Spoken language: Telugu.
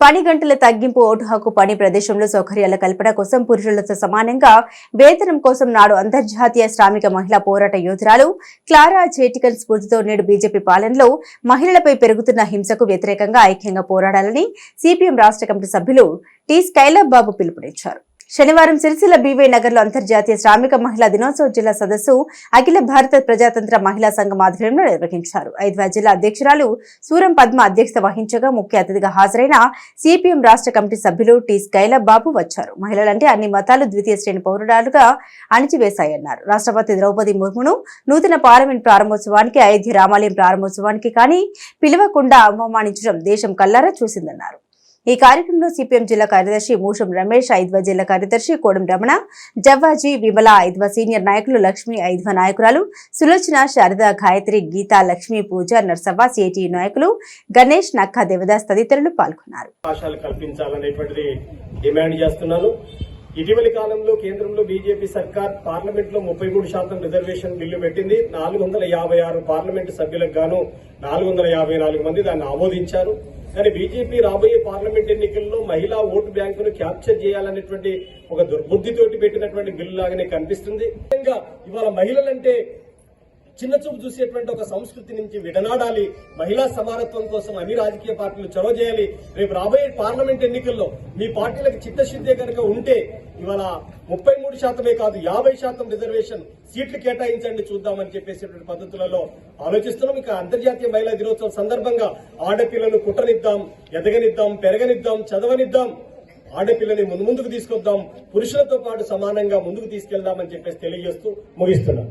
పని గంటల తగ్గింపు, ఓటు హక్కు, పని ప్రదేశంలో సౌకర్యాల కల్పన కోసం పురుషులతో సమానంగా వేతనం కోసం నాడు అంతర్జాతీయ శ్రామిక మహిళా పోరాట యోధురాలు క్లారా జేటికన్ స్ఫూర్తితో నేడు బీజేపీ పాలనలో మహిళలపై పెరుగుతున్న హింసకు వ్యతిరేకంగా ఐక్యంగా పోరాడాలని సిపిఎం రాష్ట్ర కమిటీ సభ్యులు టి స్కైలబ్ బాబు పిలుపునిచ్చారు. శనివారం సిరిసిల్ల బీవై నగర్లో అంతర్జాతీయ శ్రామిక మహిళా దినోత్సవ జిల్లా సదస్సు అఖిల భారత ప్రజాతంత్ర మహిళా సంఘం ఆధ్వర్యంలో నిర్వహించారు. ఐద్వా జిల్లా అధ్యక్షురాలు సూరం పద్మ అధ్యక్షత వహించగా ముఖ్య అతిథిగా హాజరైన సిపిఎం రాష్ట్ర కమిటీ సభ్యులు టి స్కైలబ్ బాబు వచ్చారు. మహిళలంటే అన్ని మతాలు ద్వితీయ శ్రేణి పౌరురాలుగా అణిచివేశాయన్నారు. రాష్ట్రపతి ద్రౌపది ముర్మును నూతన పార్లమెంట్ ప్రారంభోత్సవానికి, అయోధ్య రామాలయం ప్రారంభోత్సవానికి కానీ పిలవకుండా అవమానించడం దేశం కల్లారా చూసిందన్నారు. ఈ కార్యక్రమంలో సిపిఎం జిల్లా కార్యదర్శి మూషం రమేష్, ఐద్వా జిల్లా కార్యదర్శి కోడం రమణ, జవ్వాజీ, విమల, ఐద్వా సీనియర్ నాయకులు లక్ష్మి, ఐద్వా నాయకురాలు సులోచన, శారద, గాయత్రి, గీతా, లక్ష్మి, పూజ, నర్సవ్వ, సిఐటి నాయకులు గణేష్, నక్క, దేవదాస్ తదితరులు పాల్గొన్నారు. ఇటీవలి కాలంలో కేంద్రంలో బీజేపీ సర్కార్ పార్లమెంట్ లో 33% రిజర్వేషన్ బిల్లు పెట్టింది. 456 పార్లమెంటు సభ్యులకు గాను 454 మంది దాన్ని ఆమోదించారు. కానీ బీజేపీ రాబోయే పార్లమెంట్ ఎన్నికల్లో మహిళా ఓటు బ్యాంకును క్యాప్చర్ చేయాలనేటువంటి ఒక దుర్బుద్ధితోటి పెట్టినటువంటి బిల్లు లాగానే కనిపిస్తుంది. ఇవాళ మహిళలంటే చిన్న చూపు చూసేటువంటి ఒక సంస్కృతి నుంచి విడనాడాలి. మహిళా సమానత్వం కోసం అన్ని రాజకీయ పార్టీలు చొరవ చేయాలి. రేపు రాబోయే పార్లమెంట్ ఎన్నికల్లో మీ పార్టీలకు చిత్తశుద్ధి కనుక ఉంటే ఇవాళ 33% కాదు 50% రిజర్వేషన్ సీట్లు కేటాయించండి చూద్దామని చెప్పేసేటువంటి పద్ధతులలో ఆలోచిస్తున్నాం. ఇక అంతర్జాతీయ మహిళా దినోత్సవం సందర్భంగా ఆడపిల్లను కుట్టనిద్దాం, ఎదగనిద్దాం, పెరగనిద్దాం, చదవనిద్దాం, ఆడపిల్లని ముందుకు తీసుకొద్దాం, పురుషులతో పాటు సమానంగా ముందుకు తీసుకెళ్దామని చెప్పేసి తెలియజేస్తూ ముగిస్తున్నాం.